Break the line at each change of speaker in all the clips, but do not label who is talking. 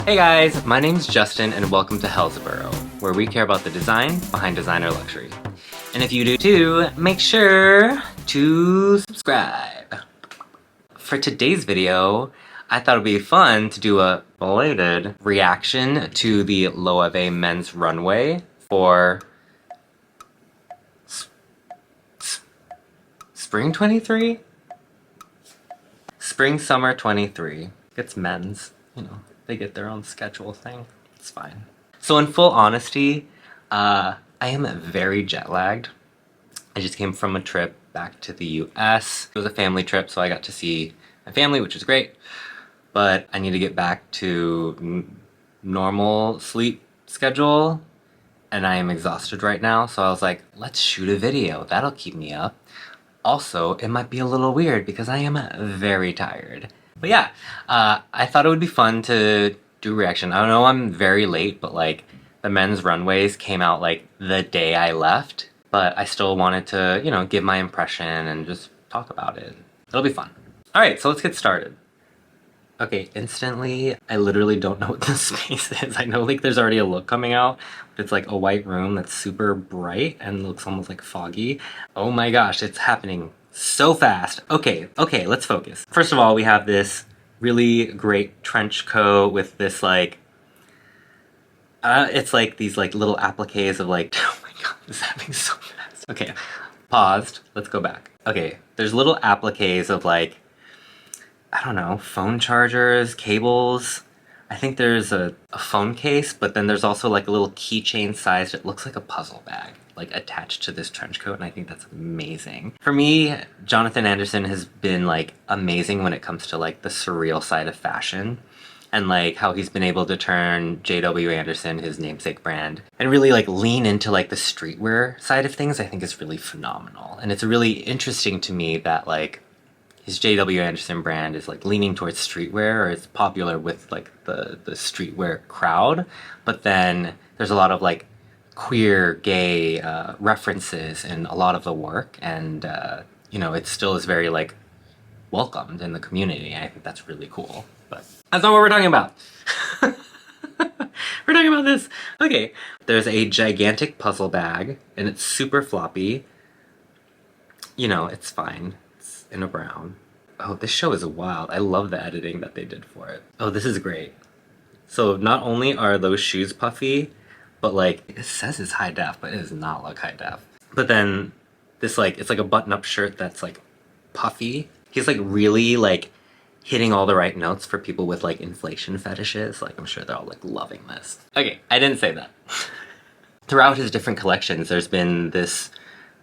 Hey guys, my name's Justin and welcome to Hillsborough, where we care about the design behind designer luxury. And if you do too, make sure to subscribe. For today's video, I thought it'd be fun to do a belated reaction to the Loewe men's runway for Spring 23? Spring Summer 23. It's men's, you know. They get their own schedule thing. It's fine. So in full honesty, I am very jet lagged. I just came from a trip back to the US. It was a family trip, so I got to see my family, which is great. But I need to get back to normal sleep schedule, and I am exhausted right now. So I was like, let's shoot a video. That'll keep me up. Also, it might be a little weird because I am very tired. But yeah, I thought it would be fun to do a reaction. I know I'm very late, but like the men's runways came out like the day I left, but I still wanted to, you know, give my impression and just talk about it. It'll be fun. All right, so let's get started. Okay, instantly, I literally don't know what this space is. I know like there's already a look coming out, but it's like a white room that's super bright and looks almost like foggy. Oh my gosh, it's happening so fast. Okay, let's focus. First of all, we have this really great trench coat with this like, it's like these like little appliques of like, oh my god, this is happening so fast. Okay, paused, let's go back. Okay, there's little appliques of like, I don't know, phone chargers, cables. I think there's a phone case, but then there's also like a little keychain sized, it looks like a puzzle bag, like attached to this trench coat, and I think that's amazing. For me, Jonathan Anderson has been like amazing when it comes to like the surreal side of fashion, and like how he's been able to turn JW Anderson, his namesake brand, and really like lean into like the streetwear side of things. I think is really phenomenal. And it's really interesting to me that like his JW Anderson brand is like leaning towards streetwear, or it's popular with like the streetwear crowd, but then there's a lot of like queer, gay references in a lot of the work, and you know, it still is very like welcomed in the community. I think that's really cool, but that's not what we're talking about. We're talking about this. Okay, there's a gigantic puzzle bag, and it's super floppy. You know, it's fine. In a brown. Oh, this show is wild. I love the editing that they did for it. Oh, this is great. So not only are those shoes puffy, but like, it says it's high def, but it does not look high def. But then this like, it's like a button-up shirt that's like puffy. He's like really like hitting all the right notes for people with like inflation fetishes. Like, I'm sure they're all like loving this. Okay, I didn't say that. Throughout his different collections, there's been this,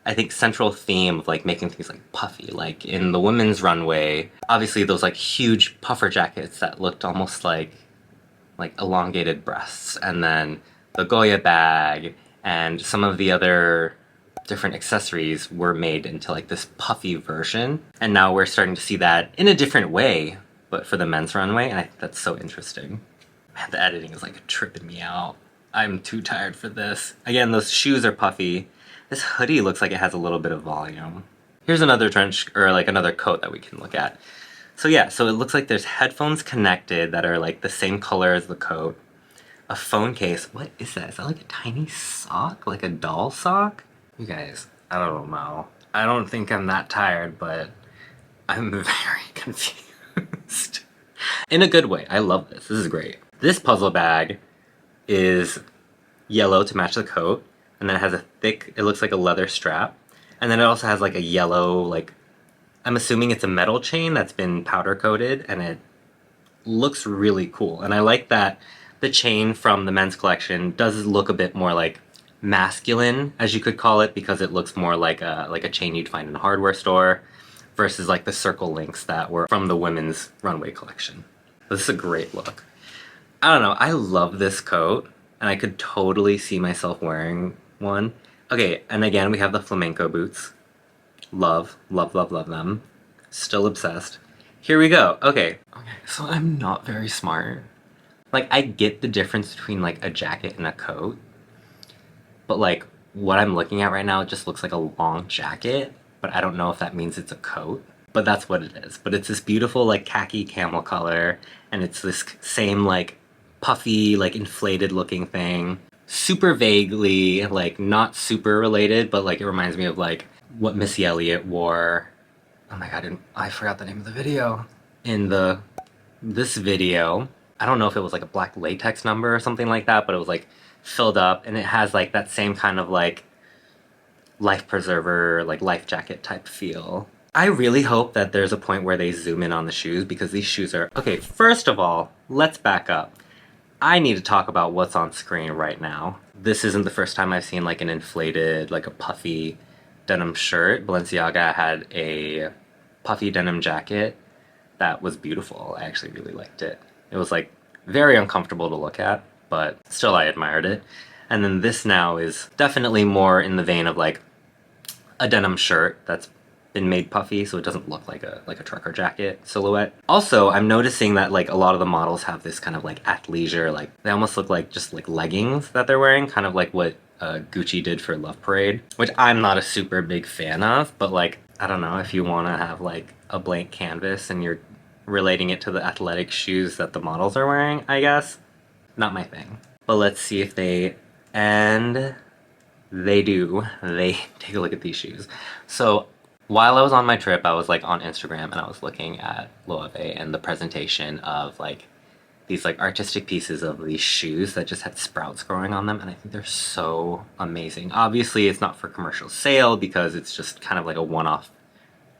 I think, central theme of like making things like puffy. Like in the women's runway, obviously those like huge puffer jackets that looked almost like elongated breasts, and then the Goya bag and some of the other different accessories were made into like this puffy version. And now we're starting to see that in a different way, but for the men's runway, and I think that's so interesting. Man, the editing is like tripping me out. I'm too tired for this. Again, those shoes are puffy. This hoodie looks like it has a little bit of volume. Here's another trench, or like another coat that we can look at. So yeah, so it looks like there's headphones connected that are like the same color as the coat. A phone case. What is that? Is that like a tiny sock? Like a doll sock? You guys, I don't know. I don't think I'm that tired, but I'm very confused. In a good way. I love this. This is great. This puzzle bag is yellow to match the coat. And then it has a thick, it looks like a leather strap. And then it also has like a yellow, like, I'm assuming it's a metal chain that's been powder coated, and it looks really cool. And I like that the chain from the men's collection does look a bit more like masculine, as you could call it, because it looks more like a chain you'd find in a hardware store versus like the circle links that were from the women's runway collection. This is a great look. I don't know, I love this coat, and I could totally see myself wearing one. Okay, and again, we have the flamenco boots. Love, love, love, love them. Still obsessed. Here we go. Okay, so I'm not very smart. Like, I get the difference between like a jacket and a coat, but like what I'm looking at right now, it just looks like a long jacket, but I don't know if that means it's a coat. But that's what it is. But it's this beautiful like khaki camel color, and it's this same like puffy, like inflated looking thing. Super vaguely, like not super related, but like it reminds me of like what Missy Elliott wore. Oh my god, I forgot the name of the video. In this video, I don't know if it was like a black latex number or something like that, but it was like filled up and it has like that same kind of like life preserver, like life jacket type feel. I really hope that there's a point where they zoom in on the shoes because these shoes are... Okay, first of all, let's back up. I need to talk about what's on screen right now. This isn't the first time I've seen like an inflated, like a puffy denim shirt. Balenciaga had a puffy denim jacket that was beautiful. I actually really liked it. It was like very uncomfortable to look at, but still I admired it. And then this now is definitely more in the vein of like a denim shirt that's been made puffy, so it doesn't look like a trucker jacket silhouette. Also, I'm noticing that like a lot of the models have this kind of like athleisure, like they almost look like just like leggings that they're wearing, kind of like what Gucci did for Love Parade, which I'm not a super big fan of, but like, I don't know, if you want to have like a blank canvas and you're relating it to the athletic shoes that the models are wearing, I guess. Not my thing. But let's see if they... And they do. They take a look at these shoes. So while I was on my trip, I was like on Instagram and I was looking at Loewe and the presentation of like these like artistic pieces of these shoes that just had sprouts growing on them, and I think they're so amazing. Obviously it's not for commercial sale because it's just kind of like a one-off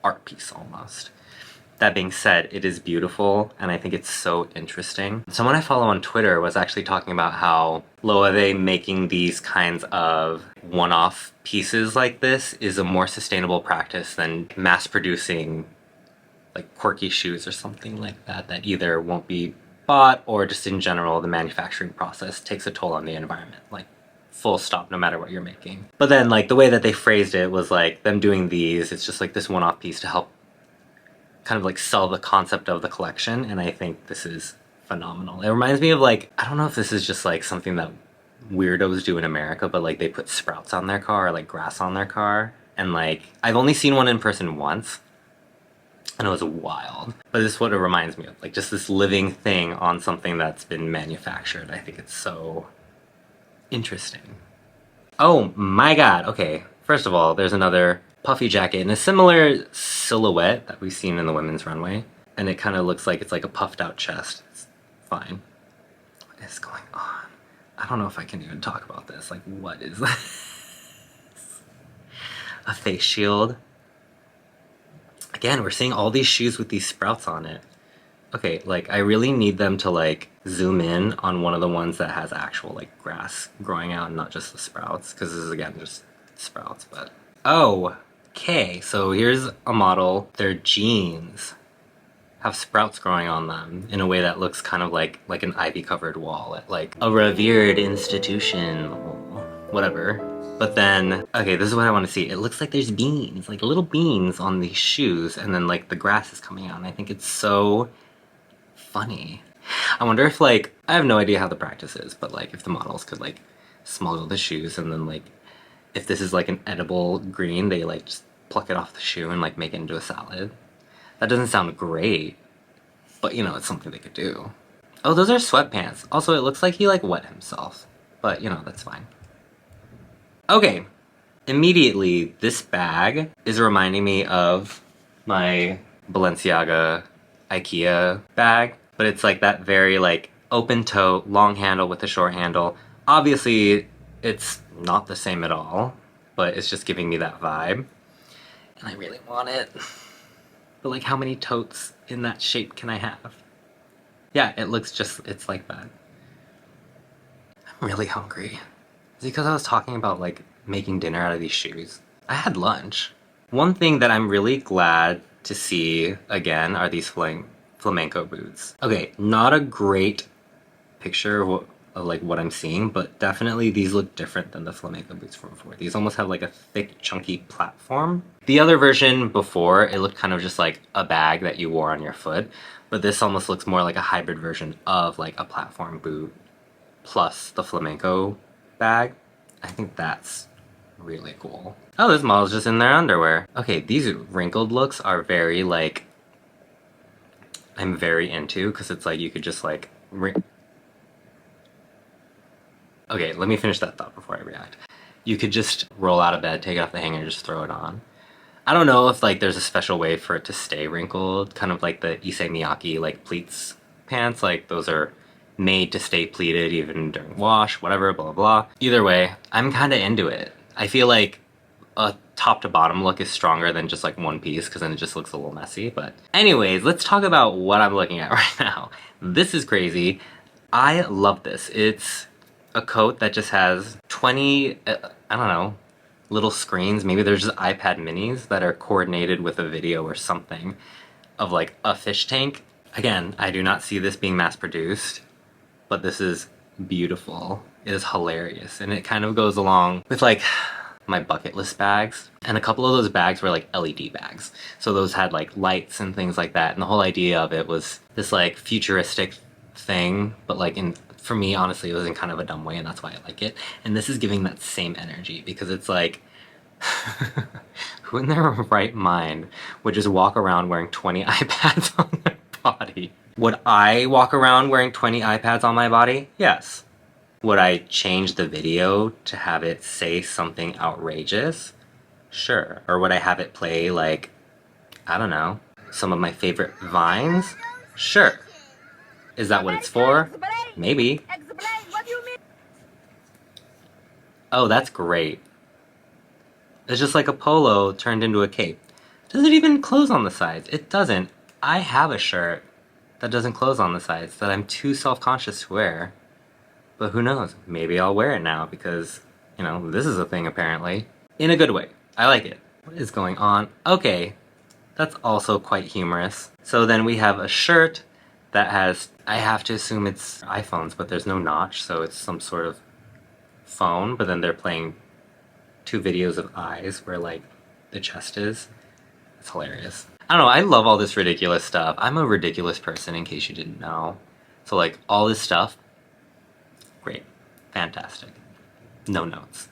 art piece almost. That being said, it is beautiful, and I think it's so interesting. Someone I follow on Twitter was actually talking about how Loewe making these kinds of one-off pieces like this is a more sustainable practice than mass-producing like quirky shoes or something like that that either won't be bought or just in general the manufacturing process takes a toll on the environment. Like, full stop, no matter what you're making. But then like the way that they phrased it was like them doing these, it's just like this one-off piece to help kind of like sell the concept of the collection, and I think this is phenomenal. It reminds me of like, I don't know if this is just like something that weirdos do in America, but like they put sprouts on their car or like grass on their car, and like I've only seen one in person once and it was wild. But this is what it reminds me of, like just this living thing on something that's been manufactured. I think it's so interesting. Oh my god, okay. First of all, there's another puffy jacket in a similar silhouette that we've seen in the women's runway. And it kind of looks like it's like a puffed out chest. It's fine. What is going on? I don't know if I can even talk about this. Like, what is this? A face shield. Again, we're seeing all these shoes with these sprouts on it. Okay, like, I really need them to, like, zoom in on one of the ones that has actual, like, grass growing out and not just the sprouts. Because this is, again, just sprouts, but... Oh! Okay, so here's a model. Their jeans have sprouts growing on them in a way that looks kind of like an ivy-covered wall at, like, a revered institution. Whatever. But then, okay, this is what I want to see. It looks like there's beans, like little beans on these shoes, and then like the grass is coming out, and I think it's so funny. I wonder if like, I have no idea how the practice is, but like if the models could like smuggle the shoes and then like, if this is like an edible green, they like just pluck it off the shoe and like make it into a salad. That doesn't sound great, but you know, it's something they could do. Oh, those are sweatpants. Also, it looks like he like wet himself, but you know, that's fine. Okay, immediately this bag is reminding me of my Balenciaga IKEA bag, but it's like that very like open toe, long handle with a short handle. Obviously, it's not the same at all, but it's just giving me that vibe. And I really want it. But like, how many totes in that shape can I have? Yeah, it looks just, it's like that. I'm really hungry. Is it because I was talking about like making dinner out of these shoes? I had lunch. One thing that I'm really glad to see again are these flamenco boots. Okay, not a great picture of like what I'm seeing, but definitely these look different than the flamenco boots from before. These almost have like a thick, chunky platform. The other version before, it looked kind of just like a bag that you wore on your foot, but this almost looks more like a hybrid version of like a platform boot plus the flamenco bag. I think that's really cool. Oh, this model's just in their underwear. Okay, these wrinkled looks are very like, I'm very into, because it's like you could just like Okay, let me finish that thought before I react. You could just roll out of bed, take it off the hanger, just throw it on. I don't know if like there's a special way for it to stay wrinkled, kind of like the Issey Miyake like pleats pants, like those are made to stay pleated even during wash, whatever, blah blah blah. Either way, I'm kind of into it. I feel like a top to bottom look is stronger than just like one piece because then it just looks a little messy. But anyways, let's talk about what I'm looking at right now. This is crazy. I love this. It's a coat that just has 20, I don't know, little screens. Maybe there's just iPad minis that are coordinated with a video or something of like a fish tank. Again, I do not see this being mass produced, but this is beautiful. It is hilarious. And it kind of goes along with like my bucket list bags. And a couple of those bags were like LED bags. So those had like lights and things like that. And the whole idea of it was this like futuristic thing, but like for me, honestly, it was in kind of a dumb way, and that's why I like it. And this is giving that same energy because it's like, who in their right mind would just walk around wearing 20 iPads on their body? Would I walk around wearing 20 iPads on my body? Yes. Would I change the video to have it say something outrageous? Sure. Or would I have it play like, I don't know, some of my favorite vines? Sure. Is that what it's for? Maybe. Oh, that's great. It's just like a polo turned into a cape. Does it even close on the sides? It doesn't. I have a shirt that doesn't close on the sides that I'm too self-conscious to wear. But who knows? Maybe I'll wear it now because, you know, this is a thing apparently. In a good way. I like it. What is going on? Okay, that's also quite humorous. So then we have a shirt that has, I have to assume it's iPhones, but there's no notch, so it's some sort of phone, but then they're playing 2 videos of eyes where like the chest is. It's hilarious. I don't know, I love all this ridiculous stuff. I'm a ridiculous person in case you didn't know. So like all this stuff, great, fantastic. No notes.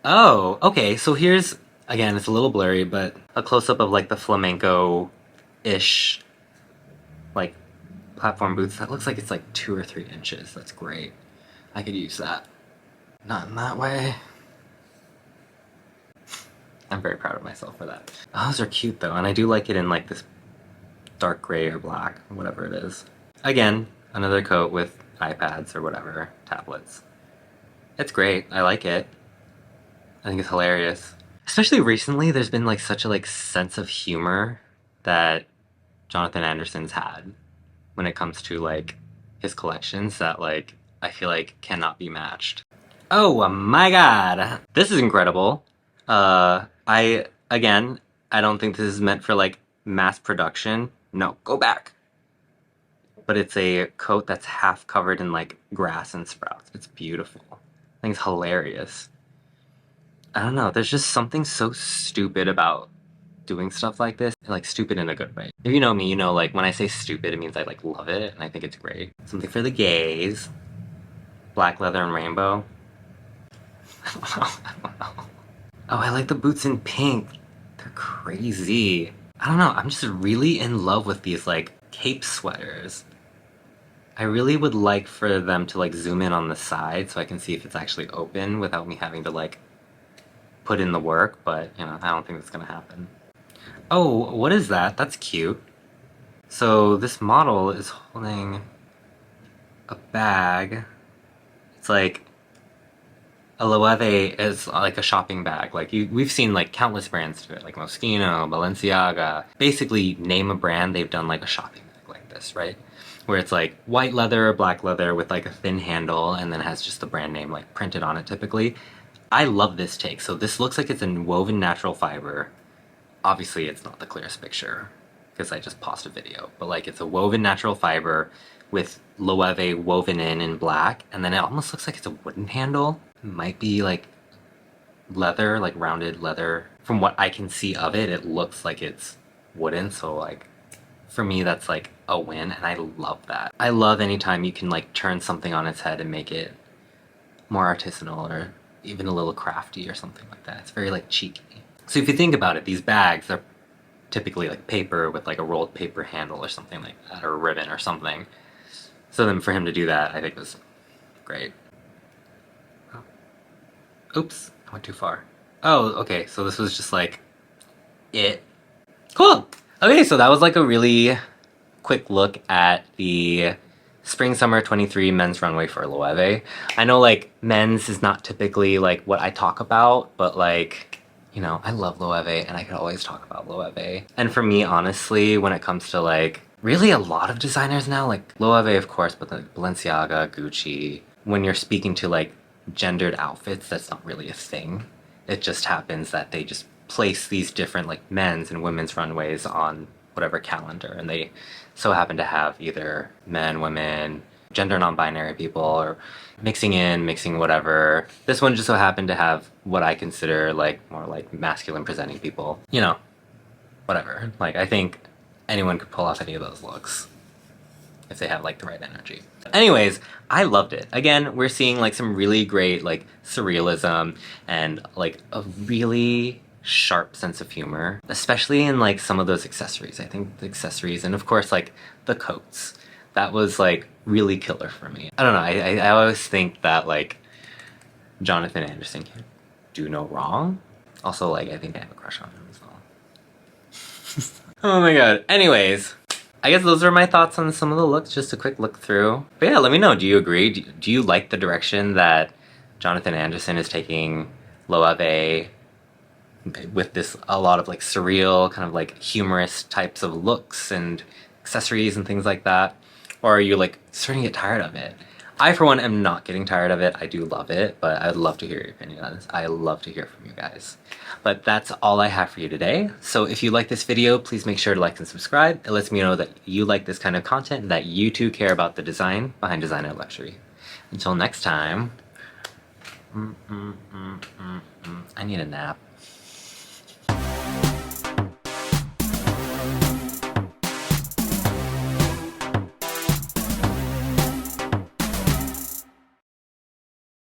Oh, okay, so here's, again, it's a little blurry, but a close-up of like the flamenco-ish like platform boots. That looks like it's like 2 or 3 inches. That's great. I could use that. Not in that way. I'm very proud of myself for that. Oh, those are cute though, and I do like it in like this dark gray or black, or whatever it is. Again, another coat with iPads or whatever, tablets. It's great. I like it. I think it's hilarious. Especially recently, there's been like such a like sense of humor that Jonathan Anderson's had when it comes to like his collections that like I feel like cannot be matched. Oh my god! This is incredible. I don't think this is meant for like mass production. No, go back. But it's a coat that's half covered in like grass and sprouts. It's beautiful. I think it's hilarious. I don't know, there's just something so stupid about doing stuff like this. Like stupid in a good way. If you know me, you know like when I say stupid, it means I like love it and I think it's great. Something for the gays. Black leather and rainbow. I don't know. Oh, I like the boots in pink. They're crazy. I don't know, I'm just really in love with these like cape sweaters. I really would like for them to like zoom in on the side so I can see if it's actually open without me having to like put in the work, but you know, I don't think that's gonna happen. Oh, what is that? That's cute. So this model is holding a bag. It's like a Loewe is like a shopping bag. Like we've seen like countless brands do it, like Moschino, Balenciaga. Basically, name a brand, they've done like a shopping bag like this, right? Where it's like white leather or black leather with like a thin handle and then has just the brand name like printed on it typically. I love this take. So this looks like it's a woven natural fiber. Obviously it's not the clearest picture because I just paused a video, but like it's a woven natural fiber with Loewe woven in black, and then it almost looks like it's a wooden handle. It might be like leather, like rounded leather. From what I can see of it, it looks like it's wooden, so like for me that's like a win, and I love that. I love anytime you can like turn something on its head and make it more artisanal or even a little crafty or something like that. It's very like cheeky. So if you think about it, these bags are typically like paper with like a rolled paper handle or something like that, or a ribbon or something. So then for him to do that, I think was great. Oops, I went too far. Oh, okay, so this was just like it. Cool. Okay, so that was like a really quick look at the Spring Summer 23 men's runway for Loewe. I know like men's is not typically like what I talk about, but like, you know, I love Loewe and I could always talk about Loewe. And for me, honestly, when it comes to like really a lot of designers now, like Loewe of course, but like Balenciaga, Gucci, when you're speaking to like gendered outfits, that's not really a thing. It just happens that they just place these different like men's and women's runways on whatever calendar, and they so happen to have either men, women, gender non-binary people, or mixing whatever. This one just so happened to have what I consider like more like masculine presenting people. You know, whatever. Like I think anyone could pull off any of those looks if they have like the right energy. Anyways, I loved it. Again, we're seeing like some really great like surrealism and like a really sharp sense of humor, especially in like some of those accessories. I think the accessories and of course like the coats, that was like really killer for me. I don't know, I always think that like Jonathan Anderson can do no wrong. Also like I think I have a crush on him as well. Oh my god. Anyways, I guess those are my thoughts on some of the looks, just a quick look through. But yeah, let me know, do you agree? Do you like the direction that Jonathan Anderson is taking Loewe with this a lot of like surreal, kind of like humorous types of looks and accessories and things like that? Or are you like starting to get tired of it? I for one am not getting tired of it. I do love it, but I'd love to hear your opinion on this. I love to hear from you guys. But that's all I have for you today. So if you like this video, please make sure to like and subscribe. It lets me know that you like this kind of content and that you too care about the design behind designer luxury. Until next time, I need a nap.